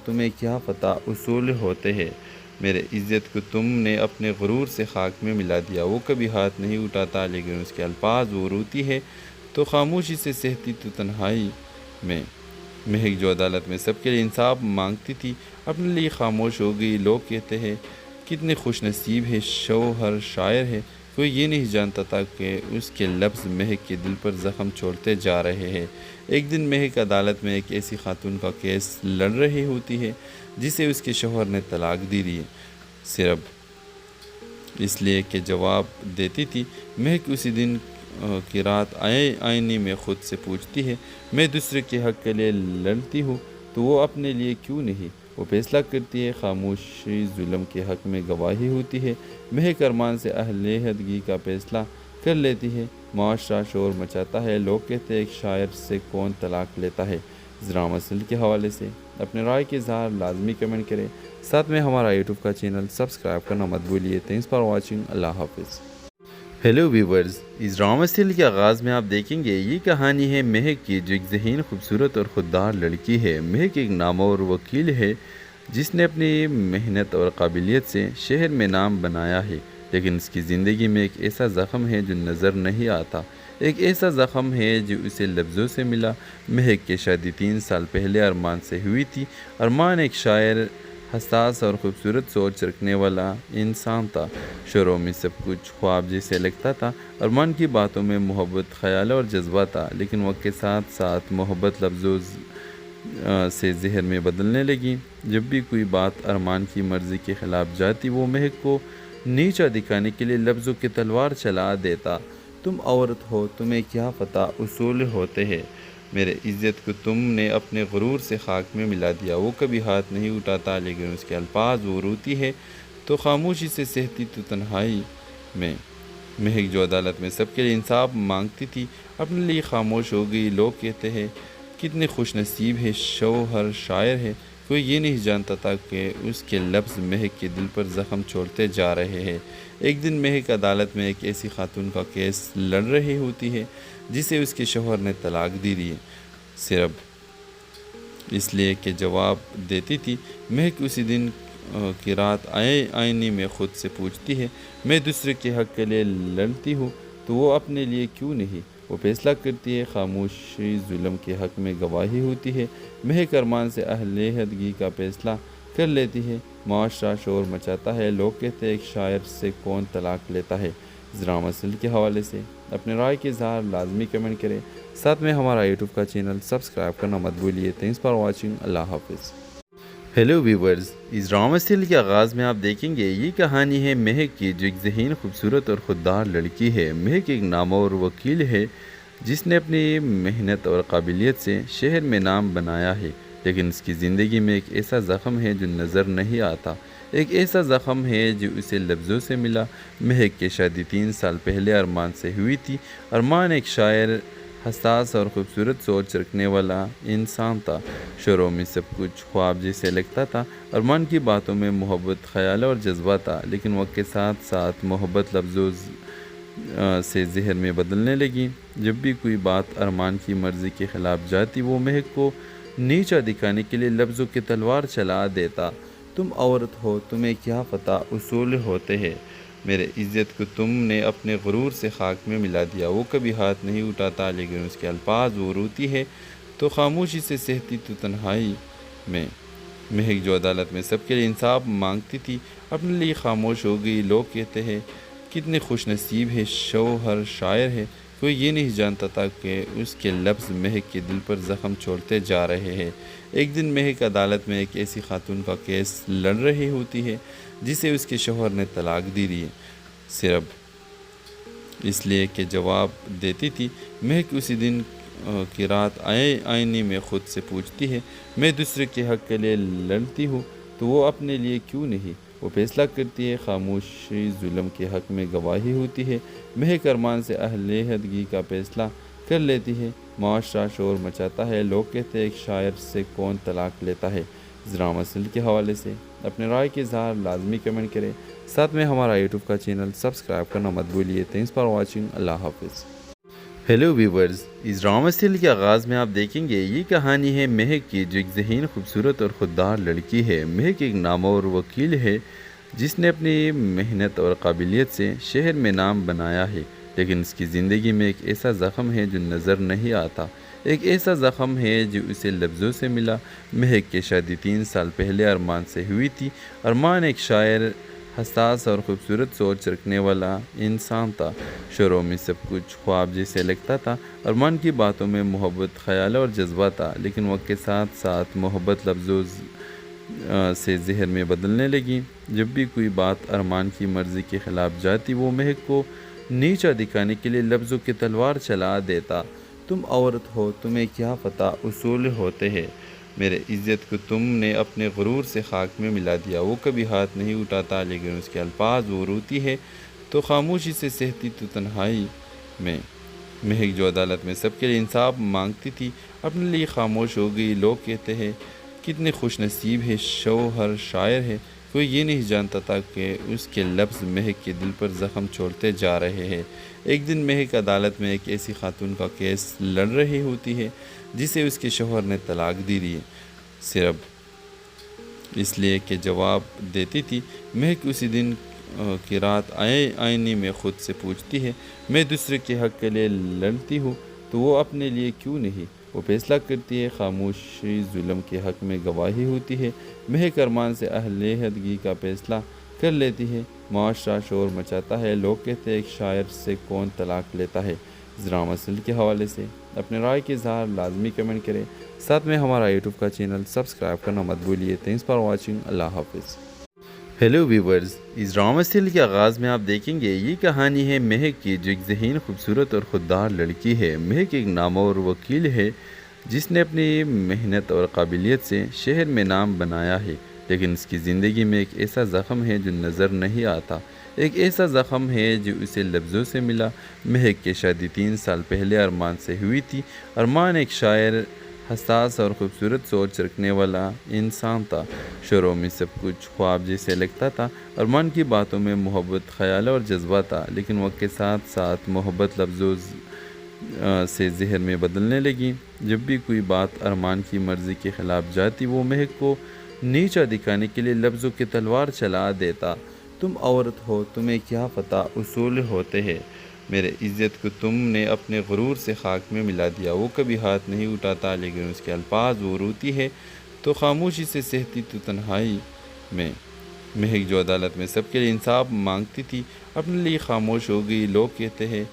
تمہیں کیا پتہ اصول ہوتے ہیں، میرے عزت کو تم نے اپنے غرور سے خاک میں ملا دیا۔ وہ کبھی ہاتھ نہیں اٹھاتا لیکن اس کے الفاظ وہ روتی ہے تو خاموشی سے سہتی تو تنہائی میں۔ مہک جو عدالت میں سب کے لیے انصاف مانگتی تھی، اپنے لیے خاموش ہو گئی۔ لوگ کہتے ہیں کتنے خوش نصیب ہے شوہر شاعر ہے، کوئی یہ نہیں جانتا تھا کہ اس کے لفظ مہک کے دل پر زخم چھوڑتے جا رہے ہیں۔ ایک دن مہک عدالت میں ایک ایسی خاتون کا کیس لڑ رہی ہوتی ہے جسے اس کے شوہر نے طلاق دی ہے، صرف اس لیے کہ جواب دیتی تھی۔ مہک اسی دن کی رات آئینے میں خود سے پوچھتی ہے، میں دوسرے کے حق کے لیے لڑتی ہوں تو وہ اپنے لیے کیوں نہیں؟ وہ فیصلہ کرتی ہے، خاموشی ظلم کے حق میں گواہی ہوتی ہے۔ مہک ارمان سے علیحدگی کا فیصلہ کر لیتی ہے۔ معاشرہ شور مچاتا ہے، لوگ کہتے ہیں ایک شاعر سے کون طلاق لیتا ہے۔ اس ڈرامہ سیریل کے حوالے سے اپنے رائے کے اظہار لازمی کمنٹ کریں، ساتھ میں ہمارا یوٹیوب کا چینل سبسکرائب کرنا مت بھولیے۔ تھینکس فار واچنگ، اللہ حافظ۔ ہیلو ویورز، اس ڈرامہ سیریل کے آغاز میں آپ دیکھیں گے یہ کہانی ہے مہک کی، جو ایک ذہین، خوبصورت اور خوددار لڑکی ہے۔ مہک ایک نامور وکیل ہے جس نے اپنی محنت اور قابلیت سے شہر میں نام بنایا ہے، لیکن اس کی زندگی میں ایک ایسا زخم ہے جو نظر نہیں آتا، ایک ایسا زخم ہے جو اسے لفظوں سے ملا۔ مہک کی شادی 3 سال پہلے ارمان سے ہوئی تھی۔ ارمان ایک شاعر، حساس اور خوبصورت سوچ رکھنے والا انسان تھا۔ شروع میں سب کچھ خواب جیسے لگتا تھا۔ ارمان کی باتوں میں محبت، خیال اور جذبہ تھا، لیکن وقت کے ساتھ ساتھ محبت لفظوں سے زہر میں بدلنے لگی۔ جب بھی کوئی بات ارمان کی مرضی کے خلاف جاتی، وہ مہک کو نیچا دکھانے کے لیے لفظوں کی تلوار چلا دیتا۔ تم عورت ہو، تمہیں کیا پتہ اصول ہوتے ہیں، میرے عزت کو تم نے اپنے غرور سے خاک میں ملا دیا۔ وہ کبھی ہاتھ نہیں اٹھاتا لیکن اس کے الفاظ وہ روتی ہے تو خاموشی سے سہتی تو تنہائی میں۔ مہک جو عدالت میں سب کے لیے انصاف مانگتی تھی، اپنے لیے خاموش ہو گئی۔ لوگ کہتے ہیں کتنے خوش نصیب ہے شوہر شاعر ہے، کوئی یہ نہیں جانتا تھا کہ اس کے لفظ مہک کے دل پر زخم چھوڑتے جا رہے ہیں۔ ایک دن مہک عدالت میں ایک ایسی خاتون کا کیس لڑ رہی ہوتی ہے جسے اس کے شوہر نے طلاق دی ہے، صرف اس لیے کہ جواب دیتی تھی۔ مہک اسی دن کی رات آئینے میں خود سے پوچھتی ہے، میں دوسرے کے حق کے لیے لڑتی ہوں تو وہ اپنے لیے کیوں نہیں؟ وہ فیصلہ کرتی ہے، خاموشی ظلم کے حق میں گواہی ہوتی ہے۔ مہک ارمان سے علیحدگی کا فیصلہ کر لیتی ہے۔ معاشرہ شور مچاتا ہے، لوگ کہتے ہیں ایک شاعر سے کون طلاق لیتا ہے۔ اس ڈرامہ سیریل کے حوالے سے اپنے رائے کے اظہار لازمی کمنٹ کریں، ساتھ میں ہمارا یوٹیوب کا چینل سبسکرائب کرنا مت بھولیے۔ تھینکس فار واچنگ، اللہ حافظ۔ ہیلو ویورز، اس ڈرامہ سیریل کے آغاز میں آپ دیکھیں گے یہ کہانی ہے مہک کی، جو ایک ذہین، خوبصورت اور خوددار لڑکی ہے۔ مہک ایک نامور وکیل ہے جس نے اپنی محنت اور قابلیت سے شہر میں نام بنایا ہے، لیکن اس کی زندگی میں ایک ایسا زخم ہے جو نظر نہیں آتا، ایک ایسا زخم ہے جو اسے لفظوں سے ملا۔ مہک کی شادی 3 سال پہلے ارمان سے ہوئی تھی۔ ارمان ایک شاعر، حساس اور خوبصورت سوچ رکھنے والا انسان تھا۔ شروع میں سب کچھ خواب جیسے لگتا تھا۔ ارمان کی باتوں میں محبت، خیال اور جذبہ تھا، لیکن وقت کے ساتھ ساتھ محبت لفظوں سے زہر میں بدلنے لگی۔ جب بھی کوئی بات ارمان کی مرضی کے خلاف جاتی، وہ مہک کو نیچا دکھانے کے لیے لفظوں کی تلوار چلا دیتا۔ تم عورت ہو، تمہیں کیا پتہ اصول ہوتے ہیں، میرے عزت کو تم نے اپنے غرور سے خاک میں ملا دیا۔ وہ کبھی ہاتھ نہیں اٹھاتا لیکن اس کے الفاظ وہ روتی ہے تو خاموشی سے سہتی تو تنہائی میں۔ مہک جو عدالت میں سب کے لیے انصاف مانگتی تھی، اپنے لیے خاموش ہو گئی۔ لوگ کہتے ہیں کتنے خوش نصیب ہے شوہر شاعر ہے، کوئی یہ نہیں جانتا تھا کہ اس کے لفظ مہک کے دل پر زخم چھوڑتے جا رہے ہیں۔ ایک دن مہک عدالت میں ایک ایسی خاتون کا کیس لڑ رہی ہوتی ہے جسے اس کے شوہر نے طلاق دی ہے، صرف اس لیے کہ جواب دیتی تھی۔ مہک اسی دن کی رات آئینے میں خود سے پوچھتی ہے، میں دوسرے کے حق کے لیے لڑتی ہوں تو وہ اپنے لیے کیوں نہیں؟ وہ فیصلہ کرتی ہے، خاموشی ظلم کے حق میں گواہی ہوتی ہے۔ مہک ارمان سے علیحدگی کا فیصلہ کر لیتی ہے۔ معاشرہ شور مچاتا ہے، لوگ کہتے ہیں ایک شاعر سے کون طلاق لیتا ہے۔ اس ڈرامہ سیریل کے حوالے سے اپنے رائے کے اظہار لازمی کمنٹ کریں، ساتھ میں ہمارا یوٹیوب کا چینل سبسکرائب کرنا مت بھولیے۔ تھینکس فار واچنگ، اللہ حافظ۔ ہیلو ویورز، اس ڈرامہ سیریل کے آغاز میں آپ دیکھیں گے یہ کہانی ہے مہک کی، جو ایک ذہین، خوبصورت اور خوددار لڑکی ہے۔ مہک ایک نامور وکیل ہے جس نے اپنی محنت اور قابلیت سے شہر میں نام بنایا ہے، لیکن اس کی زندگی میں ایک ایسا زخم ہے جو نظر نہیں آتا۔ ایک ایسا زخم ہے جو اسے لفظوں سے ملا۔ مہک کی شادی 3 سال پہلے ارمان سے ہوئی تھی۔ ارمان ایک شاعر، حساس اور خوبصورت سوچ رکھنے والا انسان تھا۔ شروع میں سب کچھ خواب جیسے لگتا تھا۔ ارمان کی باتوں میں محبت، خیال اور جذبہ تھا، لیکن وقت کے ساتھ ساتھ محبت لفظوں سے زہر میں بدلنے لگی۔ جب بھی کوئی بات ارمان کی مرضی کے خلاف جاتی، وہ مہک کو نیچا دکھانے کے لیے لفظوں کی تلوار چلا دیتا۔ تم عورت ہو، تمہیں کیا پتہ اصول ہوتے ہیں، میرے عزت کو تم نے اپنے غرور سے خاک میں ملا دیا۔ وہ کبھی ہاتھ نہیں اٹھاتا، لیکن اس کے الفاظ وہ روتی ہے تو خاموشی سے سہتی تو تنہائی میں۔ مہک جو عدالت میں سب کے لیے انصاف مانگتی تھی، اپنے لیے خاموش ہو گئی۔ لوگ کہتے ہیں کتنے خوش نصیب ہے، شوہر شاعر ہے۔ کوئی یہ نہیں جانتا تھا کہ اس کے لفظ مہک کے دل پر زخم چھوڑتے جا رہے ہیں۔ ایک دن مہک عدالت میں ایک ایسی خاتون کا کیس لڑ رہی ہوتی ہے جسے اس کے شوہر نے طلاق دی ہے، صرف اس لیے کہ جواب دیتی تھی۔ مہک اسی دن کی رات آئینے میں خود سے پوچھتی ہے، میں دوسرے کے حق کے لیے لڑتی ہوں تو وہ اپنے لیے کیوں نہیں؟ وہ فیصلہ کرتی ہے، خاموشی ظلم کے حق میں گواہی ہوتی ہے۔ مہک ارمان سے علیحدگی کا فیصلہ کر لیتی ہے۔ معاشرہ شور مچاتا ہے، لوگ کہتے ہیں ایک شاعر سے کون طلاق لیتا ہے۔ اس ڈرامہ سیریل کے حوالے سے اپنے رائے کے اظہار لازمی کمنٹ کریں، ساتھ میں ہمارا یوٹیوب کا چینل سبسکرائب کرنا مت بھولیے۔ تھینکس فار واچنگ، اللہ حافظ۔ ہیلو ویورز، اس ڈرامہ سیریل کے آغاز میں آپ دیکھیں گے یہ کہانی ہے مہک کی، جو ایک ذہین، خوبصورت اور خوددار لڑکی ہے۔ مہک ایک نامور وکیل ہے جس نے اپنی محنت اور قابلیت سے شہر میں نام بنایا ہے، لیکن اس کی زندگی میں ایک ایسا زخم ہے جو نظر نہیں آتا۔ ایک ایسا زخم ہے جو اسے لفظوں سے ملا۔ مہک کی شادی 3 سال پہلے ارمان سے ہوئی تھی۔ ارمان ایک شاعر، حساس اور خوبصورت سوچ رکھنے والا انسان تھا۔ شروع میں سب کچھ خواب جیسے لگتا تھا۔ ارمان کی باتوں میں محبت، خیال اور جذبہ تھا، لیکن وقت کے ساتھ ساتھ محبت لفظوں سے زہر میں بدلنے لگی۔ جب بھی کوئی بات ارمان کی مرضی کے خلاف جاتی، وہ مہک کو نیچا دکھانے کے لیے لفظوں کی تلوار چلا دیتا۔ تم عورت ہو، تمہیں کیا پتہ اصول ہوتے ہیں، میرے عزت کو تم نے اپنے غرور سے خاک میں ملا دیا۔ وہ کبھی ہاتھ نہیں اٹھاتا، لیکن اس کے الفاظ وہ روتی ہے تو خاموشی سے سہتی تو تنہائی میں۔ مہک جو عدالت میں سب کے لیے انصاف مانگتی تھی، اپنے لیے خاموش ہو گئی۔ لوگ کہتے ہیں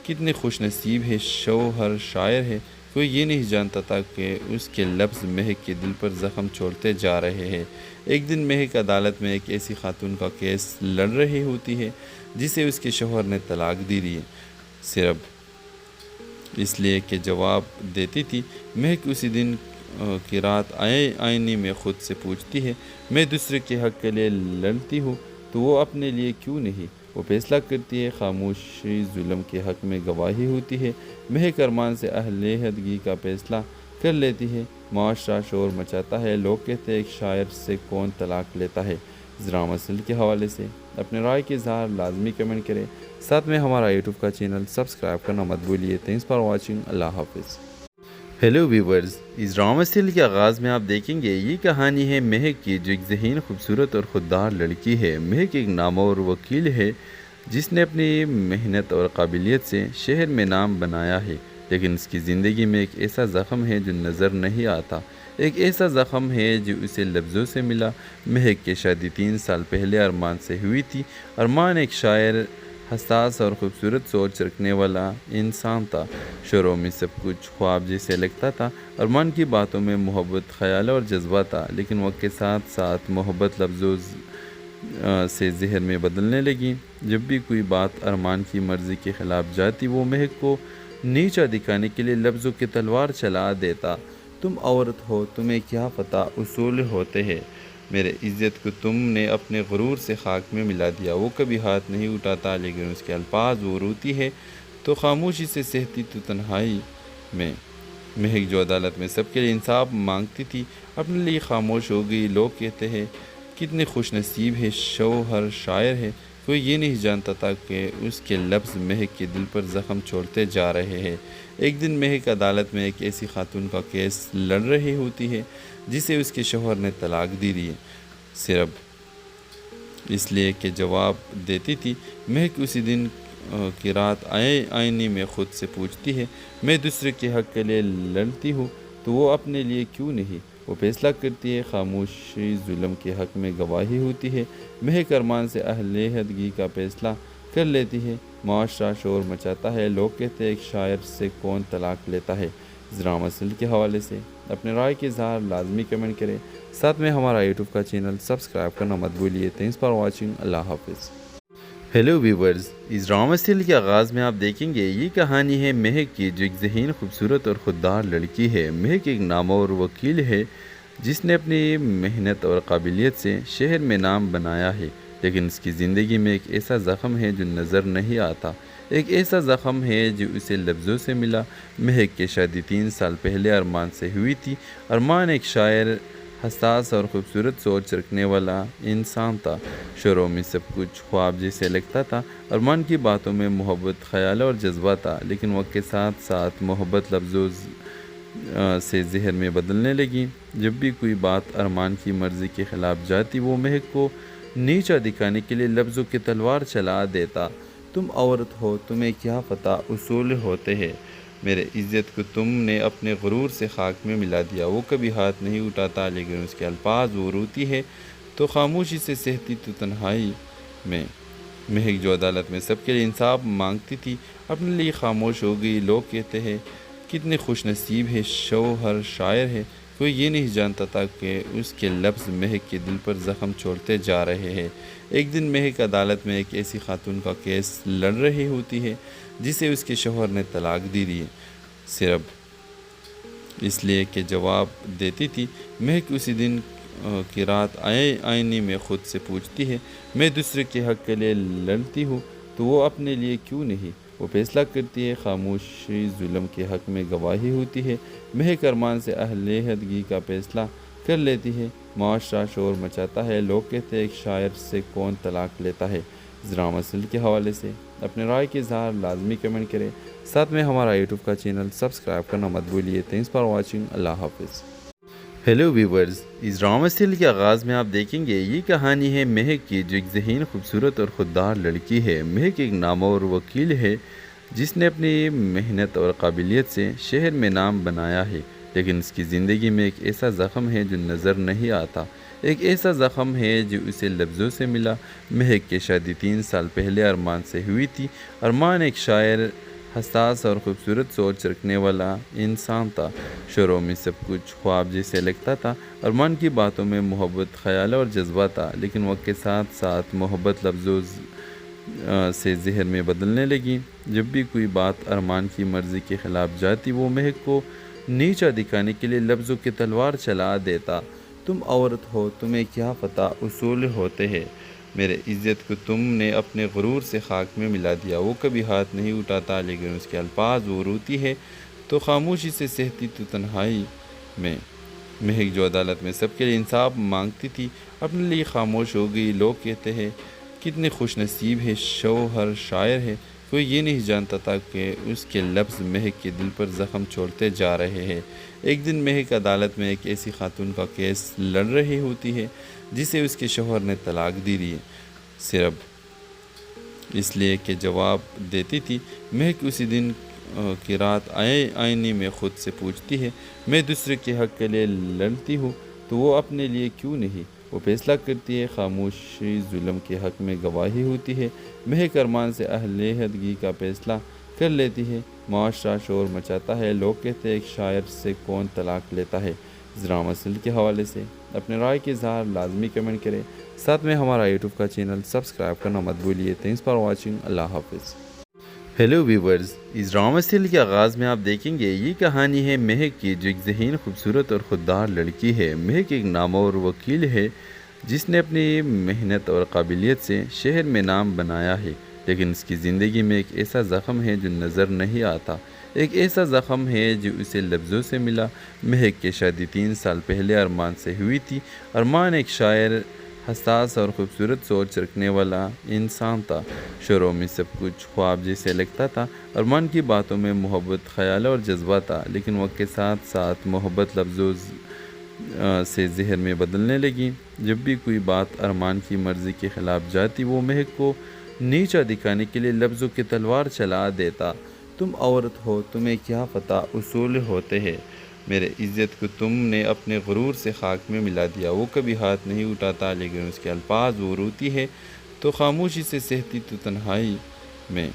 کتنے خوش نصیب ہے، شوہر شاعر ہے۔ کوئی یہ نہیں جانتا تھا کہ اس کے لفظ مہک کے دل پر زخم چھوڑتے جا رہے ہیں۔ ایک دن مہک عدالت میں ایک ایسی خاتون کا کیس لڑ رہی ہوتی ہے جسے اس کے شوہر نے طلاق دی ہے، صرف اس لیے کہ جواب دیتی تھی۔ مہک اسی دن کی رات آئینے میں خود سے پوچھتی ہے، میں دوسرے کے حق کے لیے لڑتی ہوں تو وہ اپنے لیے کیوں نہیں؟ وہ فیصلہ کرتی ہے، خاموشی ظلم کے حق میں گواہی ہوتی ہے۔ مہک ارمان سے علیحدگی کا فیصلہ کر لیتی ہے۔ معاشرہ شور مچاتا ہے، لوگ کہتے ہیں ایک شاعر سے کون طلاق لیتا ہے۔ اس ڈرامہ سیریل کے حوالے سے اپنے رائے کے اظہار لازمی کمنٹ کریں، ساتھ میں ہمارا یوٹیوب کا چینل سبسکرائب کرنا مت بھولیے۔ تھینکس فار واچنگ، اللہ حافظ۔ ہیلو ویورز، اس ڈرامہ سیریل کے آغاز میں آپ دیکھیں گے یہ کہانی ہے مہک کی، جو ایک ذہین، خوبصورت اور خوددار لڑکی ہے۔ مہک ایک نامور وکیل ہے جس نے اپنی محنت اور قابلیت سے شہر میں نام بنایا ہے، لیکن اس کی زندگی میں ایک ایسا زخم ہے جو نظر نہیں آتا۔ ایک ایسا زخم ہے جو اسے لفظوں سے ملا۔ مہک کی شادی 3 سال پہلے ارمان سے ہوئی تھی۔ ارمان ایک شاعر، حساس اور خوبصورت سوچ رکھنے والا انسان تھا۔ شروع میں سب کچھ خواب جیسے لگتا تھا۔ ارمان کی باتوں میں محبت، خیال اور جذبہ تھا، لیکن وقت کے ساتھ ساتھ محبت لفظوں سے زہر میں بدلنے لگی۔ جب بھی کوئی بات ارمان کی مرضی کے خلاف جاتی، وہ مہک کو نیچا دکھانے کے لیے لفظوں کی تلوار چلا دیتا۔ تم عورت ہو، تمہیں کیا پتہ اصول ہوتے ہیں، میرے عزت کو تم نے اپنے غرور سے خاک میں ملا دیا۔ وہ کبھی ہاتھ نہیں اٹھاتا، لیکن اس کے الفاظ وہ روتی ہے تو خاموشی سے سہتی تو تنہائی میں۔ مہک جو عدالت میں سب کے لیے انصاف مانگتی تھی، اپنے لیے خاموش ہو گئی۔ لوگ کہتے ہیں کتنے خوش نصیب ہے، شوہر شاعر ہے۔ کوئی یہ نہیں جانتا تھا کہ اس کے لفظ مہک کے دل پر زخم چھوڑتے جا رہے ہیں۔ ایک دن مہک عدالت میں ایک ایسی خاتون کا کیس لڑ رہی ہوتی ہے جسے اس کے شوہر نے طلاق دی ہے، صرف اس لیے کہ جواب دیتی تھی۔ مہک اسی دن کی رات آئینے میں خود سے پوچھتی ہے، میں دوسرے کے حق کے لیے لڑتی ہوں تو وہ اپنے لیے کیوں نہیں؟ وہ فیصلہ کرتی ہے، خاموشی ظلم کے حق میں گواہی ہوتی ہے۔ مہک ارمان سے علیحدگی کا فیصلہ کر لیتی ہے۔ معاشرہ شور مچاتا ہے، لوگ کہتے ہیں ایک شاعر سے کون طلاق لیتا ہے۔ اس ڈرامہ سیریل کے حوالے سے اپنے رائے کے اظہار لازمی کمنٹ کریں، ساتھ میں ہمارا یوٹیوب کا چینل سبسکرائب کرنا مت بھولیے۔ تھینکس فار واچنگ، اللہ حافظ۔ ہیلو ویورز، اس ڈرامہ سیریل کے آغاز میں آپ دیکھیں گے یہ کہانی ہے مہک کی، جو ایک ذہین، خوبصورت اور خوددار لڑکی ہے۔ مہک ایک نامور وکیل ہے جس نے اپنی محنت اور قابلیت سے شہر میں نام بنایا ہے، لیکن اس کی زندگی میں ایک ایسا زخم ہے جو نظر نہیں آتا۔ ایک ایسا زخم ہے جو اسے لفظوں سے ملا۔ مہک کی شادی 3 سال پہلے ارمان سے ہوئی تھی۔ ارمان ایک شاعر، حساس اور خوبصورت سوچ رکھنے والا انسان تھا۔ شروع میں سب کچھ خواب جیسے لگتا تھا۔ ارمان کی باتوں میں محبت، خیال اور جذبہ تھا، لیکن وقت کے ساتھ ساتھ محبت لفظوں سے زہر میں بدلنے لگی۔ جب بھی کوئی بات ارمان کی مرضی کے خلاف جاتی، وہ مہک کو نیچا دکھانے کے لیے لفظوں کی تلوار چلا دیتا۔ تم عورت ہو، تمہیں کیا پتہ اصول ہوتے ہیں، میرے عزت کو تم نے اپنے غرور سے خاک میں ملا دیا۔ وہ کبھی ہاتھ نہیں اٹھاتا، لیکن اس کے الفاظ وہ روتی ہے تو خاموشی سے سہتی تو تنہائی میں۔ مہک جو عدالت میں سب کے لیے انصاف مانگتی تھی، اپنے لیے خاموش ہو گئی۔ لوگ کہتے ہیں کتنے خوش نصیب ہے، شوہر شاعر ہے۔ کوئی یہ نہیں جانتا تھا کہ اس کے لفظ مہک کے دل پر زخم چھوڑتے جا رہے ہیں۔ ایک دن مہک عدالت میں ایک ایسی خاتون کا کیس لڑ رہی ہوتی ہے جسے اس کے شوہر نے طلاق دی ہے، صرف اس لیے کہ جواب دیتی تھی۔ مہک اسی دن کی رات آئینے میں خود سے پوچھتی ہے، میں دوسرے کے حق کے لیے لڑتی ہوں تو وہ اپنے لیے کیوں نہیں؟ وہ فیصلہ کرتی ہے، خاموشی ظلم کے حق میں گواہی ہوتی ہے۔ مہک ارمان سے علیحدگی کا فیصلہ کر لیتی ہے۔ معاشرہ شور مچاتا ہے، لوگ کہتے ہیں ایک شاعر سے کون طلاق لیتا ہے۔ اس ڈرامہ سیریل کے حوالے سے اپنے رائے کے اظہار لازمی کمنٹ کریں، ساتھ میں ہمارا یوٹیوب کا چینل سبسکرائب کرنا مت بھولیے۔ تھینکس فار واچنگ، اللہ حافظ۔ ہیلو ویورز، اس ڈرامہ سیریل کے آغاز میں آپ دیکھیں گے یہ کہانی ہے مہک کی، جو ایک ذہین، خوبصورت اور خوددار لڑکی ہے۔ مہک ایک نامور وکیل ہے جس نے اپنی محنت اور قابلیت سے شہر میں نام بنایا ہے، لیکن اس کی زندگی میں ایک ایسا زخم ہے جو نظر نہیں آتا۔ ایک ایسا زخم ہے جو اسے لفظوں سے ملا۔ مہک کی شادی 3 سال پہلے ارمان سے ہوئی تھی۔ ارمان ایک شاعر، حساس اور خوبصورت سوچ رکھنے والا انسان تھا۔ شروع میں سب کچھ خواب جیسے لگتا تھا۔ ارمان کی باتوں میں محبت، خیال اور جذبہ تھا، لیکن وقت کے ساتھ ساتھ محبت لفظوں سے زہر میں بدلنے لگی۔ جب بھی کوئی بات ارمان کی مرضی کے خلاف جاتی، وہ مہک کو نیچا دکھانے کے لیے لفظوں کی تلوار چلا دیتا۔ تم عورت ہو، تمہیں کیا پتہ اصول ہوتے ہیں، میرے عزت کو تم نے اپنے غرور سے خاک میں ملا دیا۔ وہ کبھی ہاتھ نہیں اٹھاتا، لیکن اس کے الفاظ وہ روتی ہے تو خاموشی سے سہتی تو تنہائی میں۔ مہک جو عدالت میں سب کے لیے انصاف مانگتی تھی، اپنے لیے خاموش ہو گئی۔ لوگ کہتے ہیں کتنے خوش نصیب ہے، شوہر شاعر ہے۔ کوئی یہ نہیں جانتا تھا کہ اس کے لفظ مہک کے دل پر زخم چھوڑتے جا رہے ہیں۔ ایک دن مہک عدالت میں ایک ایسی خاتون کا کیس لڑ رہی ہوتی ہے جسے اس کے شوہر نے طلاق دی ہے، صرف اس لیے کہ جواب دیتی تھی۔ مہک اسی دن کی رات آئینے میں خود سے پوچھتی ہے، میں دوسرے کے حق کے لیے لڑتی ہوں تو وہ اپنے لیے کیوں نہیں؟ وہ فیصلہ کرتی ہے، خاموشی ظلم کے حق میں گواہی ہوتی ہے۔ مہک ارمان سے علیحدگی کا فیصلہ کر لیتی ہے۔ معاشرہ شور مچاتا ہے، لوگ کہتے ہیں ایک شاعر سے کون طلاق لیتا ہے۔ اس ڈرامہ سیریل کے حوالے سے اپنے رائے کے اظہار لازمی کمنٹ کریں، ساتھ میں ہمارا یوٹیوب کا چینل سبسکرائب کرنا مت بھولیے۔ تھینکس فار واچنگ، اللہ حافظ۔ ہیلو ویورز، اس ڈرامہ سیریل کے آغاز میں آپ دیکھیں گے یہ کہانی ہے مہک کی، جو ایک ذہین، خوبصورت اور خوددار لڑکی ہے۔ مہک ایک نامور وکیل ہے جس نے اپنی محنت اور قابلیت سے شہر میں نام بنایا ہے، لیکن اس کی زندگی میں ایک ایسا زخم ہے جو نظر نہیں آتا۔ ایک ایسا زخم ہے جو اسے لفظوں سے ملا۔ مہک کی شادی 3 سال پہلے ارمان سے ہوئی تھی۔ ارمان ایک شاعر، حساس اور خوبصورت سوچ رکھنے والا انسان تھا۔ شروع میں سب کچھ خواب جیسے لگتا تھا اور من کی باتوں میں محبت، خیال اور جذبہ تھا، لیکن وقت کے ساتھ ساتھ محبت لفظوں سے ذہن میں بدلنے لگی۔ جب بھی کوئی بات ارمان کی مرضی کے خلاف جاتی، وہ مہک کو نیچا دکھانے کے لیے لفظوں کی تلوار چلا دیتا۔ تم عورت ہو، تمہیں کیا پتہ اصول ہوتے ہیں، میرے عزت کو تم نے اپنے غرور سے خاک میں ملا دیا۔ وہ کبھی ہاتھ نہیں اٹھاتا، لیکن اس کے الفاظ وہ روتی ہے تو خاموشی سے سہتی تو تنہائی میں۔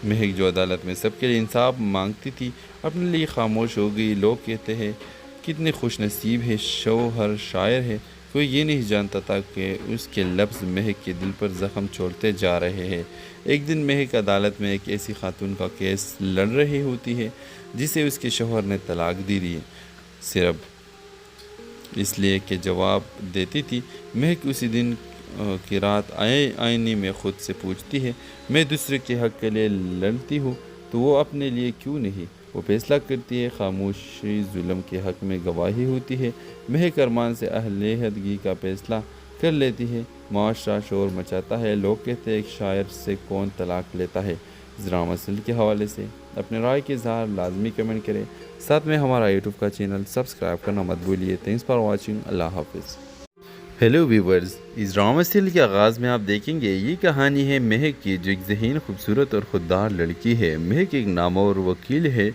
مہک جو عدالت میں سب کے لیے انصاف مانگتی تھی، اپنے لیے خاموش ہو گئی۔ لوگ کہتے ہیں کتنے خوش نصیب ہے، شوہر شاعر ہے۔ کوئی یہ نہیں جانتا تھا کہ اس کے لفظ مہک کے دل پر زخم چھوڑتے جا رہے ہیں۔ ایک دن مہک عدالت میں ایک ایسی خاتون کا کیس لڑ رہی ہوتی ہے جسے اس کے شوہر نے طلاق دی دی، صرف اس لیے کہ جواب دیتی تھی۔ مہک اسی دن کی رات آئینے میں خود سے پوچھتی ہے، میں دوسرے کے حق کے لیے لڑتی ہوں تو وہ اپنے لیے کیوں نہیں؟ وہ فیصلہ کرتی ہے، خاموشی ظلم کے حق میں گواہی ہوتی ہے۔ مہک ارمان سے علیحدگی کا فیصلہ کر لیتی ہے۔ معاشرہ شور مچاتا ہے، لوگ کہتے ہیں ایک شاعر سے کون طلاق لیتا ہے۔ ذرا مسئلے کے حوالے سے اپنے رائے کے اظہار لازمی کمنٹ کریں، ساتھ میں ہمارا یوٹیوب کا چینل سبسکرائب کرنا مت بھولیے۔ تھینکس فار واچنگ، اللہ حافظ۔ ہیلو ویورز، اس ڈرامہ سیریل کے آغاز میں آپ دیکھیں گے یہ کہانی ہے مہک کی، جو ایک ذہین، خوبصورت اور خوددار لڑکی ہے۔ مہک ایک نامور وکیل ہے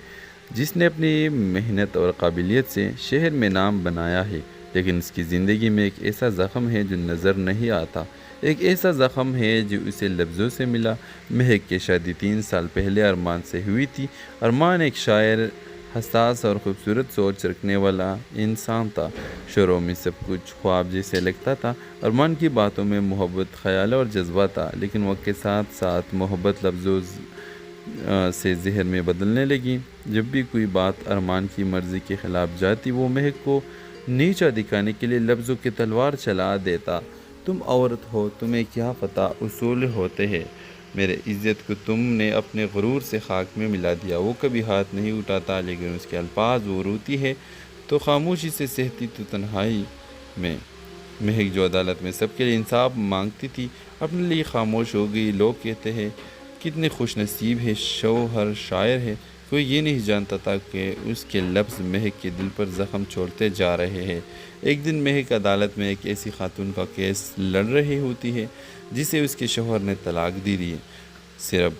جس نے اپنی محنت اور قابلیت سے شہر میں نام بنایا ہے، لیکن اس کی زندگی میں ایک ایسا زخم ہے جو نظر نہیں آتا۔ ایک ایسا زخم ہے جو اسے لفظوں سے ملا۔ مہک کی شادی 3 سال پہلے ارمان سے ہوئی تھی۔ ارمان ایک شاعر، حساس اور خوبصورت سوچ رکھنے والا انسان تھا۔ شروع میں سب کچھ خواب جیسے لگتا تھا اور من کی باتوں میں محبت، خیال اور جذبہ تھا، لیکن وقت کے ساتھ ساتھ محبت لفظوں سے ذہن میں بدلنے لگی۔ جب بھی کوئی بات ارمان کی مرضی کے خلاف جاتی، وہ مہک کو نیچا دکھانے کے لیے لفظوں کی تلوار چلا دیتا۔ تم عورت ہو، تمہیں کیا پتہ اصول ہوتے ہیں، میرے عزت کو تم نے اپنے غرور سے خاک میں ملا دیا۔ وہ کبھی ہاتھ نہیں اٹھاتا، لیکن اس کے الفاظ وہ روتی ہے تو خاموشی سے سہتی تو تنہائی میں۔ مہک جو عدالت میں سب کے لیے انصاف مانگتی تھی، اپنے لیے خاموش ہو گئی۔ لوگ کہتے ہیں کتنے خوش نصیب ہے، شوہر شاعر ہے۔ کوئی یہ نہیں جانتا تھا کہ اس کے لفظ مہک کے دل پر زخم چھوڑتے جا رہے ہیں۔ ایک دن مہک عدالت میں ایک ایسی خاتون کا کیس لڑ رہی ہوتی ہے جسے اس کے شوہر نے طلاق دی دی، صرف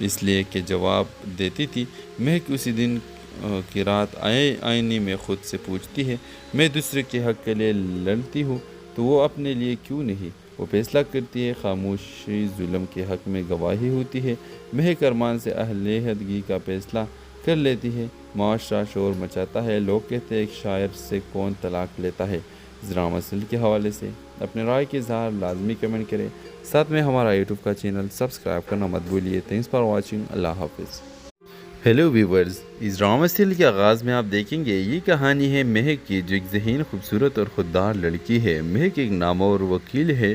اس لیے کہ جواب دیتی تھی۔ مہک اسی دن کی رات آئینے میں خود سے پوچھتی ہے، میں دوسرے کے حق کے لیے لڑتی ہوں تو وہ اپنے لیے کیوں نہیں؟ وہ فیصلہ کرتی ہے، خاموشی ظلم کے حق میں گواہی ہوتی ہے۔ مہک ارمان سے علیحدگی کا فیصلہ کر لیتی ہے۔ معاشرہ شور مچاتا ہے، لوگ کہتے ہیں ایک شاعر سے کون طلاق لیتا ہے۔ ذرا مسئلے کے حوالے سے اپنے رائے کے اظہار لازمی کمنٹ کریں، ساتھ میں ہمارا یوٹیوب کا چینل سبسکرائب کرنا مت بھولیے۔ تھینکس فار واچنگ، اللہ حافظ۔ ہیلو ویورز، اس ڈرامہ سیریل کے آغاز میں آپ دیکھیں گے یہ کہانی ہے مہک کی، جو ایک ذہین، خوبصورت اور خوددار لڑکی ہے۔ مہک ایک نامور وکیل ہے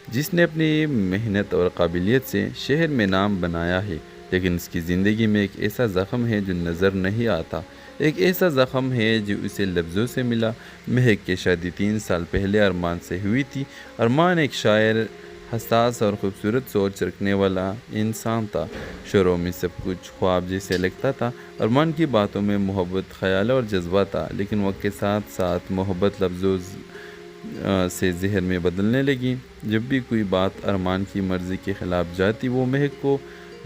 جس نے اپنی محنت اور قابلیت سے شہر میں نام بنایا ہے، لیکن اس کی زندگی میں ایک ایسا زخم ہے جو نظر نہیں آتا۔ ایک ایسا زخم ہے جو اسے لفظوں سے ملا۔ مہک کی شادی 3 سال پہلے ارمان سے ہوئی تھی۔ ارمان ایک شاعر، حساس اور خوبصورت سوچ رکھنے والا انسان تھا۔ شروع میں سب کچھ خواب جیسے لگتا تھا اور من کی باتوں میں محبت، خیال اور جذبہ تھا، لیکن وقت کے ساتھ ساتھ محبت لفظوں سے ذہن میں بدلنے لگی۔ جب بھی کوئی بات ارمان کی مرضی کے خلاف جاتی، وہ مہک کو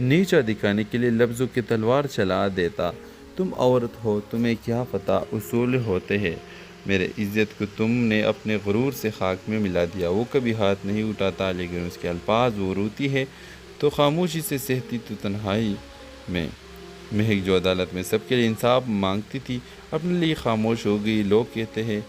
نیچا دکھانے کے لیے لفظوں کی تلوار چلا دیتا۔ تم عورت ہو، تمہیں کیا پتہ اصول ہوتے ہیں، میرے عزت کو تم نے اپنے غرور سے خاک میں ملا دیا۔ وہ کبھی ہاتھ نہیں اٹھاتا، لیکن اس کے الفاظ وہ روتی ہے تو خاموشی سے سہتی تو تنہائی میں۔ مہک جو عدالت میں سب کے لیے انصاف مانگتی تھی، اپنے لیے خاموش ہو گئی۔ لوگ کہتے ہیں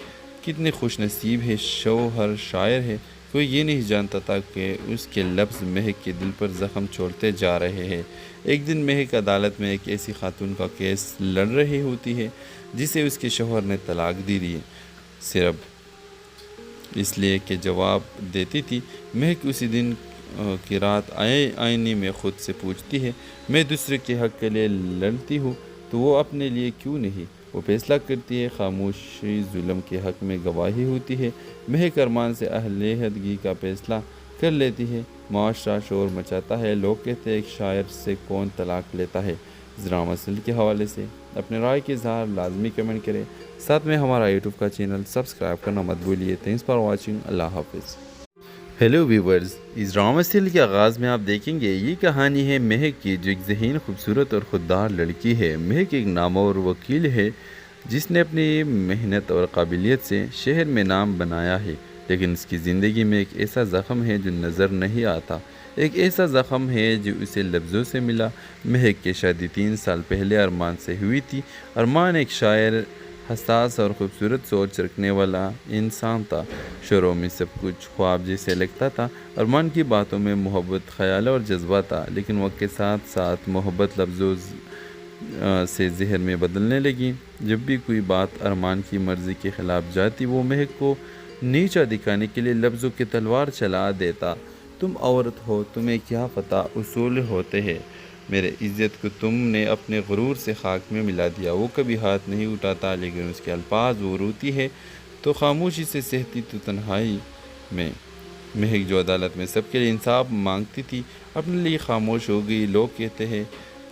کتنے خوش نصیب ہے، شوہر شاعر ہے۔ کوئی یہ نہیں جانتا تھا کہ اس کے لفظ مہک کے دل پر زخم چھوڑتے جا رہے ہیں۔ ایک دن مہک عدالت میں ایک ایسی خاتون کا کیس لڑ رہی ہوتی ہے جسے اس کے شوہر نے طلاق دی دی، صرف اس لیے کہ جواب دیتی تھی۔ مہک اسی دن کی رات آئینے میں خود سے پوچھتی ہے، میں دوسرے کے حق کے لیے لڑتی ہوں تو وہ اپنے لیے کیوں نہیں؟ وہ فیصلہ کرتی ہے، خاموشی ظلم کے حق میں گواہی ہوتی ہے، مہک ارمان سے اہل عہدگی کا فیصلہ کر لیتی ہے، معاشرہ شور مچاتا ہے، لوگ کہتے ہیں ایک شاعر سے کون طلاق لیتا ہے۔ اس ڈرامہ سیریل کے حوالے سے اپنے رائے کے اظہار لازمی کمنٹ کریں، ساتھ میں ہمارا یوٹیوب کا چینل سبسکرائب کرنا مت بھولیے۔ تھینکس فار واچنگ، اللہ حافظ۔ ہیلو ویورز، اس ڈرامہ سیریل کے آغاز میں آپ دیکھیں گے یہ کہانی ہے مہک کی، جو ایک ذہین، خوبصورت اور خوددار لڑکی ہے۔ مہک ایک نامور وکیل ہے جس نے اپنی محنت اور قابلیت سے شہر میں نام بنایا ہے، لیکن اس کی زندگی میں ایک ایسا زخم ہے جو نظر نہیں آتا، ایک ایسا زخم ہے جو اسے لفظوں سے ملا۔ مہک کی شادی 3 سال پہلے ارمان سے ہوئی تھی۔ ارمان ایک شاعر، حساس اور خوبصورت سوچ رکھنے والا انسان تھا۔ شروع میں سب کچھ خواب جیسے لگتا تھا۔ ارمان کی باتوں میں محبت، خیال اور جذبہ تھا، لیکن وقت کے ساتھ ساتھ محبت لفظوں سے زہر میں بدلنے لگی۔ جب بھی کوئی بات ارمان کی مرضی کے خلاف جاتی، وہ مہک کو نیچا دکھانے کے لیے لفظوں کی تلوار چلا دیتا۔ تم عورت ہو، تمہیں کیا پتہ اصول ہوتے ہیں، میرے عزت کو تم نے اپنے غرور سے خاک میں ملا دیا۔ وہ کبھی ہاتھ نہیں اٹھاتا، لیکن اس کے الفاظ وہ روتی ہے تو خاموشی سے سہتی تو تنہائی میں۔ مہک جو عدالت میں سب کے لیے انصاف مانگتی تھی، اپنے لیے خاموش ہو گئی۔ لوگ کہتے ہیں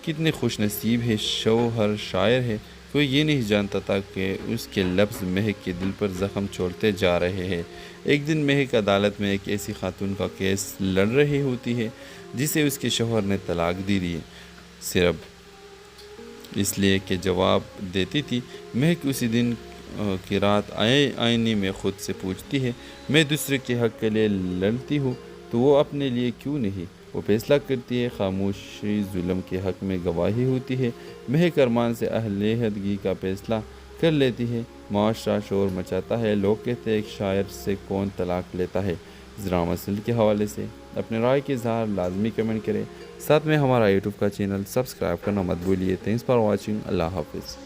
کتنے خوش نصیب ہے، شوہر شاعر ہے۔ کوئی یہ نہیں جانتا تھا کہ اس کے لفظ مہک کے دل پر زخم چھوڑتے جا رہے ہیں۔ ایک دن مہک عدالت میں ایک ایسی خاتون کا کیس لڑ رہی ہوتی ہے جسے اس کے شوہر نے طلاق دی دی، صرف اس لیے کہ جواب دیتی تھی۔ مہک اسی دن کی رات آئینے میں خود سے پوچھتی ہے، میں دوسرے کے حق کے لیے لڑتی ہوں تو وہ اپنے لیے کیوں نہیں؟ وہ فیصلہ کرتی ہے، خاموشی ظلم کے حق میں گواہی ہوتی ہے، مہک ارمان سے اہل عہدگی کا فیصلہ کر لیتی ہے، معاشرہ شور مچاتا ہے، لوگ کہتے ہیں ایک شاعر سے کون طلاق لیتا ہے۔ اس ڈرامہ سیریل کے حوالے سے اپنے رائے کے اظہار لازمی کمنٹ کریں، ساتھ میں ہمارا یوٹیوب کا چینل سبسکرائب کرنا مت بھولیے۔ تھینکس فار واچنگ، اللہ حافظ۔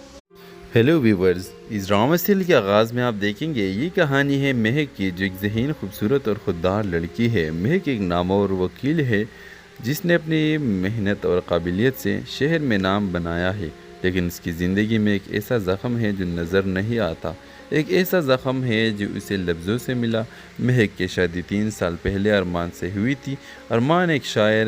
ہیلو ویورز، اس ڈرامہ سیریل کے آغاز میں آپ دیکھیں گے یہ کہانی ہے مہک کی، جو ایک ذہین، خوبصورت اور خوددار لڑکی ہے۔ مہک ایک نامور وکیل ہے جس نے اپنی محنت اور قابلیت سے شہر میں نام بنایا ہے، لیکن اس کی زندگی میں ایک ایسا زخم ہے جو نظر نہیں آتا، ایک ایسا زخم ہے جو اسے لفظوں سے ملا۔ مہک کی شادی 3 سال پہلے ارمان سے ہوئی تھی۔ ارمان ایک شاعر،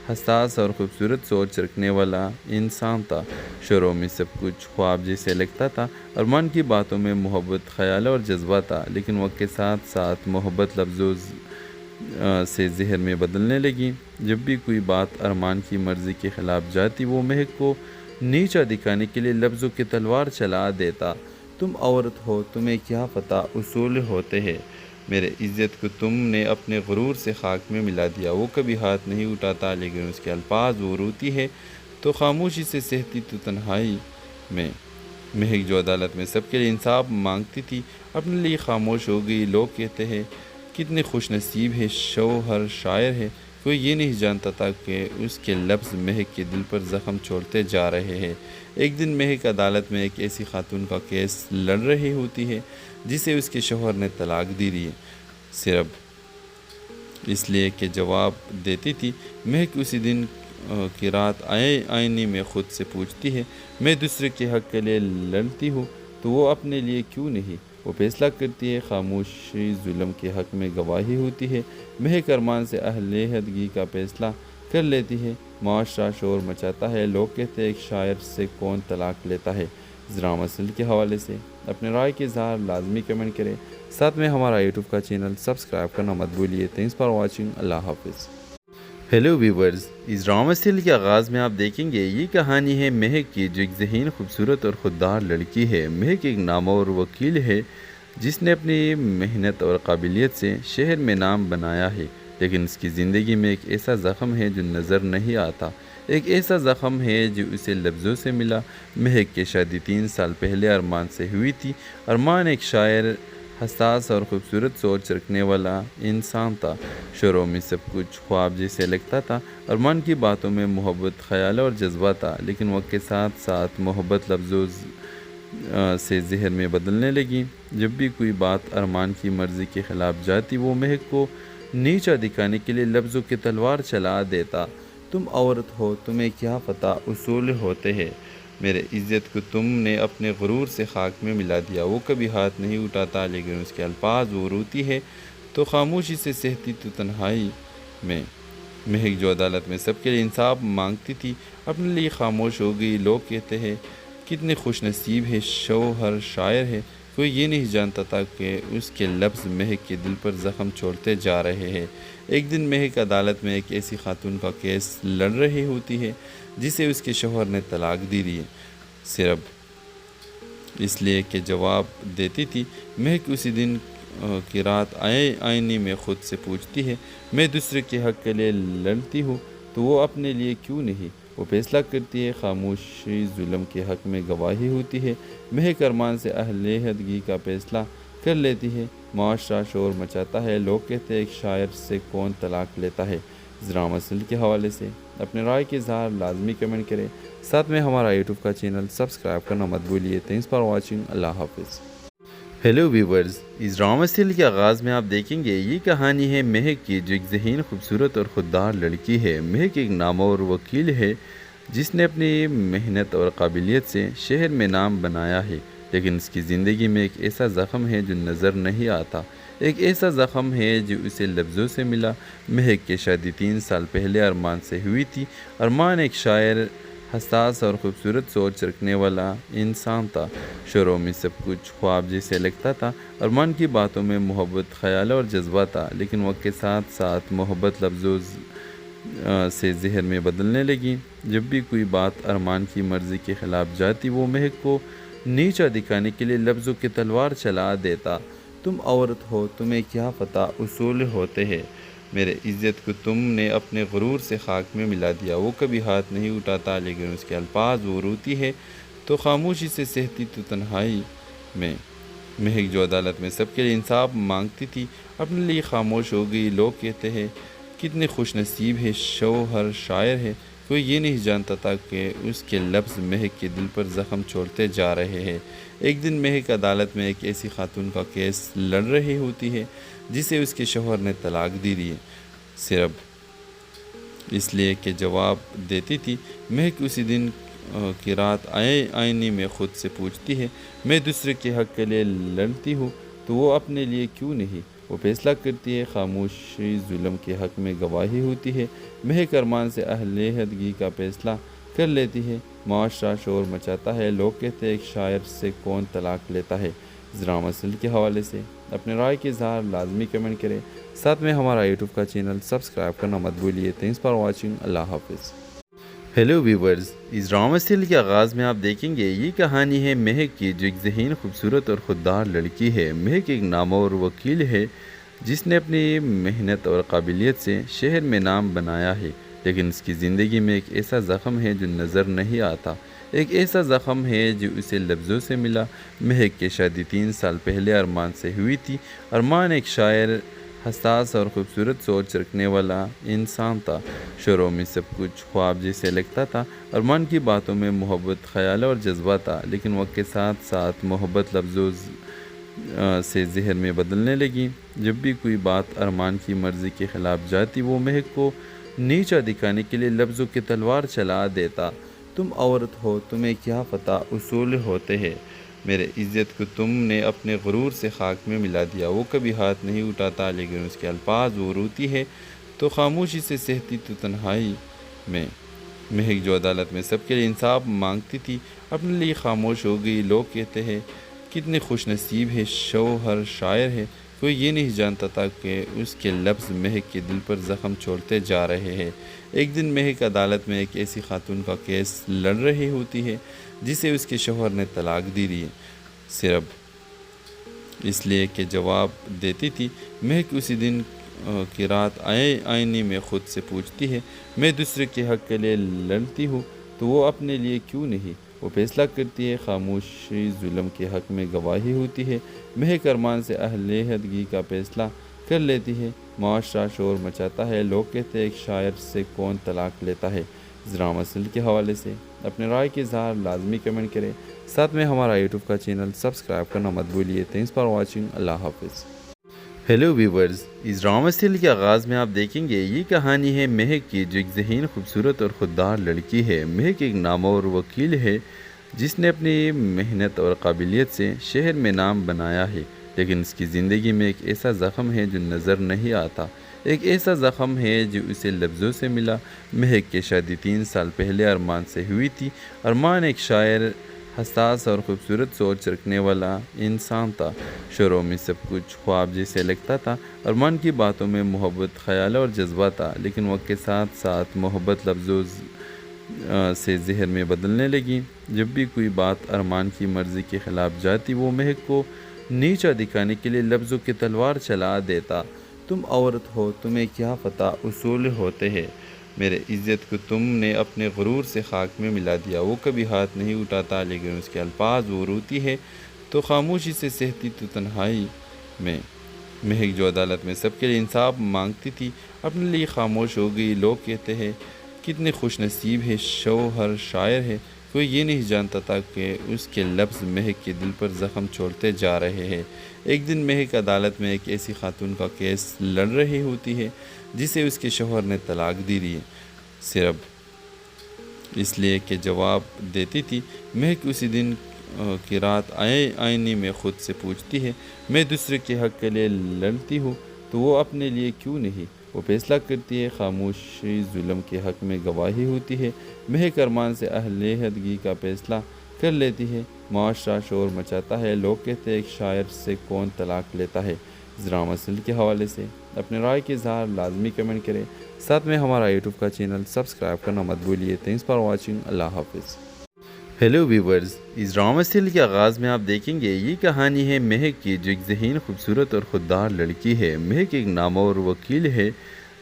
حساس اور خوبصورت سوچ رکھنے والا انسان تھا۔ شروع میں سب کچھ خواب جیسے لگتا تھا۔ ارمان کی باتوں میں محبت، خیال اور جذبہ تھا، لیکن وقت کے ساتھ ساتھ محبت لفظوں سے زہر میں بدلنے لگی۔ جب بھی کوئی بات ارمان کی مرضی کے خلاف جاتی، وہ مہک کو نیچا دکھانے کے لیے لفظوں کی تلوار چلا دیتا۔ تم عورت ہو، تمہیں کیا پتہ اصول ہوتے ہیں، میرے عزت کو تم نے اپنے غرور سے خاک میں ملا دیا۔ وہ کبھی ہاتھ نہیں اٹھاتا، لیکن اس کے الفاظ وہ روتی ہے تو خاموشی سے سہتی تو تنہائی میں۔ مہک جو عدالت میں سب کے لیے انصاف مانگتی تھی، اپنے لیے خاموش ہو گئی۔ لوگ کہتے ہیں کتنے خوش نصیب ہے، شوہر شاعر ہے۔ کوئی یہ نہیں جانتا تھا کہ اس کے لفظ مہک کے دل پر زخم چھوڑتے جا رہے ہیں۔ ایک دن مہک عدالت میں ایک ایسی خاتون کا کیس لڑ رہی ہوتی ہے جسے اس کے شوہر نے طلاق دی دی، صرف اس لیے کہ جواب دیتی تھی۔ مہک اسی دن کی رات آئینے میں خود سے پوچھتی ہے، میں دوسرے کے حق کے لیے لڑتی ہوں تو وہ اپنے لیے کیوں نہیں؟ وہ فیصلہ کرتی ہے، خاموشی ظلم کے حق میں گواہی ہوتی ہے، مہک ارمان سے اہل عہدگی کا فیصلہ کر لیتی ہے، معاشرہ شور مچاتا ہے، لوگ کہتے ہیں ایک شاعر سے کون طلاق لیتا ہے۔ اس ڈرامہ سیریل کے حوالے سے اپنے رائے کے اظہار لازمی کمنٹ کریں، ساتھ میں ہمارا یوٹیوب کا چینل سبسکرائب کرنا مت بھولیے۔ تھینکس فار واچنگ، اللہ حافظ۔ ہیلو ویورز، اس ڈرامہ سیریل کے آغاز میں آپ دیکھیں گے یہ کہانی ہے مہک کی، جو ایک ذہین، خوبصورت اور خوددار لڑکی ہے۔ مہک ایک نامور وکیل ہے جس نے اپنی محنت اور قابلیت سے شہر میں نام بنایا ہے، لیکن اس کی زندگی میں ایک ایسا زخم ہے جو نظر نہیں آتا، ایک ایسا زخم ہے جو اسے لفظوں سے ملا۔ مہک کی شادی 3 سال پہلے ارمان سے ہوئی تھی۔ ارمان ایک شاعر، حساس اور خوبصورت سوچ رکھنے والا انسان تھا۔ شروع میں سب کچھ خواب جیسے لگتا تھا۔ ارمان کی باتوں میں محبت، خیال اور جذبہ تھا، لیکن وقت کے ساتھ ساتھ محبت لفظوں سے زہر میں بدلنے لگی۔ جب بھی کوئی بات ارمان کی مرضی کے خلاف جاتی، وہ مہک کو نیچا دکھانے کے لیے لفظوں کی تلوار چلا دیتا۔ تم عورت ہو، تمہیں کیا پتہ اصول ہوتے ہیں، میرے عزت کو تم نے اپنے غرور سے خاک میں ملا دیا۔ وہ کبھی ہاتھ نہیں اٹھاتا لیکن اس کے الفاظ وہ روتی ہے تو خاموشی سے سہتی تو تنہائی میں۔ مہک جو عدالت میں سب کے لیے انصاف مانگتی تھی اپنے لیے خاموش ہو گئی۔ لوگ کہتے ہیں کتنے خوش نصیب ہے شوہر شاعر ہے، کوئی یہ نہیں جانتا تھا کہ اس کے لفظ مہک کے دل پر زخم چھوڑتے جا رہے ہیں۔ ایک دن مہک عدالت میں ایک ایسی خاتون کا کیس لڑ رہی ہوتی ہے جسے اس کے شوہر نے طلاق دی دی، صرف اس لیے کہ جواب دیتی تھی۔ مہک اسی دن کی رات آئینے میں خود سے پوچھتی ہے، میں دوسرے کے حق کے لیے لڑتی ہوں تو وہ اپنے لیے کیوں نہیں؟ وہ فیصلہ کرتی ہے، خاموشی ظلم کے حق میں گواہی ہوتی ہے۔ مہک ارمان سے علیحدگی کا فیصلہ کر لیتی ہے۔ معاشرہ شور مچاتا ہے، لوگ کہتے ہیں ایک شاعر سے کون طلاق لیتا ہے۔ اس ڈرامہ سیریل کے حوالے سے اپنے رائے کے اظہار لازمی کمنٹ کریں، ساتھ میں ہمارا یوٹیوب کا چینل سبسکرائب کرنا مت بھولیے۔ تھینکس فار واچنگ، اللہ حافظ۔ ہیلو ویورز، اس ڈرامہ سیریل کے آغاز میں آپ دیکھیں گے یہ کہانی ہے مہک کی، جو ایک ذہین، خوبصورت اور خوددار لڑکی ہے۔ مہک ایک نامور وکیل ہے جس نے اپنی محنت اور قابلیت سے شہر میں نام بنایا ہے، لیکن اس کی زندگی میں ایک ایسا زخم ہے جو نظر نہیں آتا۔ ایک ایسا زخم ہے جو اسے لفظوں سے ملا۔ مہک کی شادی 3 سال پہلے ارمان سے ہوئی تھی۔ ارمان ایک شاعر، حساس اور خوبصورت سوچ رکھنے والا انسان تھا۔ شروع میں سب کچھ خواب جیسے لگتا تھا۔ ارمان کی باتوں میں محبت، خیال اور جذبہ تھا، لیکن وقت کے ساتھ ساتھ محبت لفظوں سے زہر میں بدلنے لگی۔ جب بھی کوئی بات ارمان کی مرضی کے خلاف جاتی، وہ مہک کو نیچا دکھانے کے لیے لفظوں کی تلوار چلا دیتا۔ تم عورت ہو، تمہیں کیا پتہ اصول ہوتے ہیں۔ میرے عزت کو تم نے اپنے غرور سے خاک میں ملا دیا۔ وہ کبھی ہاتھ نہیں اٹھاتا لیکن اس کے الفاظ وہ روتی ہے تو خاموشی سے سہتی تو تنہائی میں۔ مہک جو عدالت میں سب کے لیے انصاف مانگتی تھی اپنے لیے خاموش ہو گئی۔ لوگ کہتے ہیں کتنے خوش نصیب ہے شوہر شاعر ہے، کوئی یہ نہیں جانتا تھا کہ اس کے لفظ مہک کے دل پر زخم چھوڑتے جا رہے ہیں۔ ایک دن مہک عدالت میں ایک ایسی خاتون کا کیس لڑ رہی ہوتی ہے جسے اس کے شوہر نے طلاق دی دی، صرف اس لیے کہ جواب دیتی تھی۔ مہک اسی دن کی رات آئینے میں خود سے پوچھتی ہے، میں دوسرے کے حق کے لیے لڑتی ہوں تو وہ اپنے لیے کیوں نہیں؟ وہ فیصلہ کرتی ہے، خاموشی ظلم کے حق میں گواہی ہوتی ہے۔ مہک ارمان سے علیحدگی کا فیصلہ کر لیتی ہے۔ معاشرہ شور مچاتا ہے، لوگ کہتے ہیں ایک شاعر سے کون طلاق لیتا ہے۔ اس ڈرامہ سیریل کے حوالے سے اپنے رائے کے اظہار لازمی کمنٹ کریں، ساتھ میں ہمارا یوٹیوب کا چینل سبسکرائب کرنا مت بھولیے۔ تھینکس فار واچنگ، اللہ حافظ۔ ہیلو ویورز، اس ڈرامہ سیریل کے آغاز میں آپ دیکھیں گے یہ کہانی ہے مہک کی، جو ایک ذہین، خوبصورت اور خوددار لڑکی ہے۔ مہک ایک نامور وکیل ہے جس نے اپنی محنت اور قابلیت سے شہر میں نام بنایا ہے، لیکن اس کی زندگی میں ایک ایسا زخم ہے جو نظر نہیں آتا۔ ایک ایسا زخم ہے جو اسے لفظوں سے ملا۔ مہک کی شادی 3 سال پہلے ارمان سے ہوئی تھی۔ ارمان ایک شاعر، حساس اور خوبصورت سوچ رکھنے والا انسان تھا۔ شروع میں سب کچھ خواب جیسے لگتا تھا۔ ارمان کی باتوں میں محبت، خیال اور جذبہ تھا، لیکن وقت کے ساتھ ساتھ محبت لفظوں سے زہر میں بدلنے لگی۔ جب بھی کوئی بات ارمان کی مرضی کے خلاف جاتی، وہ مہک کو نیچا دکھانے کے لیے لفظوں کی تلوار چلا دیتا۔ تم عورت ہو، تمہیں کیا پتہ اصول ہوتے ہیں۔ میرے عزت کو تم نے اپنے غرور سے خاک میں ملا دیا۔ وہ کبھی ہاتھ نہیں اٹھاتا لیکن اس کے الفاظ وہ روتی ہے تو خاموشی سے سہتی تو تنہائی میں۔ مہک جو عدالت میں سب کے لیے انصاف مانگتی تھی اپنے لیے خاموش ہو گئی۔ لوگ کہتے ہیں کتنے خوش نصیب ہے شوہر شاعر ہے، کوئی یہ نہیں جانتا تھا کہ اس کے لفظ مہک کے دل پر زخم چھوڑتے جا رہے ہیں۔ ایک دن مہک عدالت میں ایک ایسی خاتون کا کیس لڑ رہی ہوتی ہے جسے اس کے شوہر نے طلاق دی دی، صرف اس لیے کہ جواب دیتی تھی۔ مہک اسی دن کی رات آئینے میں خود سے پوچھتی ہے، میں دوسرے کے حق کے لیے لڑتی ہوں تو وہ اپنے لیے کیوں نہیں؟ وہ فیصلہ کرتی ہے، خاموشی ظلم کے حق میں گواہی ہوتی ہے۔ مہک ارمان سے علیحدگی کا فیصلہ کر لیتی ہے۔ معاشرہ شور مچاتا ہے، لوگ کہتے ہیں ایک شاعر سے کون طلاق لیتا ہے۔ اس ڈرامہ سیریل کے حوالے سے اپنے رائے کے اظہار لازمی کمنٹ کریں، ساتھ میں ہمارا یوٹیوب کا چینل سبسکرائب کرنا مت بھولیے۔ تھینکس فار واچنگ، اللہ حافظ۔ ہیلو ویورز، اس ڈرامہ سیریل کے آغاز میں آپ دیکھیں گے یہ کہانی ہے مہک کی، جو ایک ذہین، خوبصورت اور خوددار لڑکی ہے۔ مہک ایک نامور وکیل ہے جس نے اپنی محنت اور قابلیت سے شہر میں نام بنایا ہے، لیکن اس کی زندگی میں ایک ایسا زخم ہے جو نظر نہیں آتا، ایک ایسا زخم ہے جو اسے لفظوں سے ملا۔ مہک کی شادی 3 سال پہلے ارمان سے ہوئی تھی۔ ارمان ایک شاعر، حساس اور خوبصورت سوچ رکھنے والا انسان تھا۔ شروع میں سب کچھ خواب جیسے لگتا تھا۔ ارمان کی باتوں میں محبت، خیال اور جذبہ تھا، لیکن وقت کے ساتھ ساتھ محبت لفظوں سے زہر میں بدلنے لگی۔ جب بھی کوئی بات ارمان کی مرضی کے خلاف جاتی، وہ مہک کو نیچا دکھانے کے لیے لفظوں کی تلوار چلا دیتا۔ تم عورت ہو، تمہیں کیا پتہ اصول ہوتے ہیں، میرے عزت کو تم نے اپنے غرور سے خاک میں ملا دیا۔ وہ کبھی ہاتھ نہیں اٹھاتا، لیکن اس کے الفاظ، وہ روتی ہے تو خاموشی سے سہتی تو تنہائی میں۔ مہک جو عدالت میں سب کے لیے انصاف مانگتی تھی، اپنے لیے خاموش ہو گئی۔ لوگ کہتے ہیں کتنے خوش نصیب ہے، شوہر شاعر ہے۔ کوئی یہ نہیں جانتا تھا کہ اس کے لفظ مہک کے دل پر زخم چھوڑتے جا رہے ہیں۔ ایک دن مہک عدالت میں ایک ایسی خاتون کا کیس لڑ رہی ہوتی ہے جسے اس کے شوہر نے طلاق دی دی، صرف اس لیے کہ جواب دیتی تھی۔ مہک اسی دن کی رات آئینے میں خود سے پوچھتی ہے، میں دوسرے کے حق کے لیے لڑتی ہوں تو وہ اپنے لیے کیوں نہیں؟ وہ فیصلہ کرتی ہے، خاموشی ظلم کے حق میں گواہی ہوتی ہے۔ مہک ارمان سے علیحدگی کا فیصلہ کر لیتی ہے۔ معاشرہ شور مچاتا ہے، لوگ کہتے ہیں ایک شاعر سے کون طلاق لیتا ہے۔ اس ڈرامہ سیریل کے حوالے سے اپنے رائے کے اظہار لازمی کمنٹ کریں، ساتھ میں ہمارا یوٹیوب کا چینل سبسکرائب کرنا مت بھولیے۔ تھینکس فار واچنگ، اللہ حافظ۔ ہیلو ویورز، اس ڈرامہ سیریل کے آغاز میں آپ دیکھیں گے یہ کہانی ہے مہک کی، جو ایک ذہین، خوبصورت اور خوددار لڑکی ہے۔ مہک ایک نامور وکیل ہے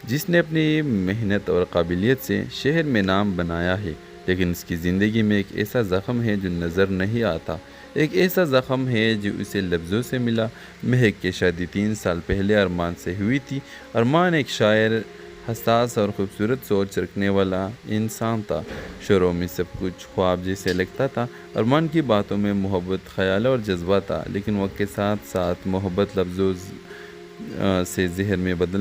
جس نے اپنی محنت اور قابلیت سے شہر میں نام بنایا ہے، لیکن اس کی زندگی میں ایک ایسا زخم ہے جو نظر نہیں آتا، ایک ایسا زخم ہے جو اسے لفظوں سے ملا۔ مہک کی شادی 3 سال پہلے ارمان سے ہوئی تھی۔ ارمان ایک شاعر، حساس اور خوبصورت سوچ رکھنے والا انسان تھا۔ شروع میں سب کچھ خواب جیسے لگتا تھا۔ ارمان کی باتوں میں محبت، خیال اور جذبہ تھا، لیکن وقت کے ساتھ ساتھ محبت لفظوں سے زہر میں بدل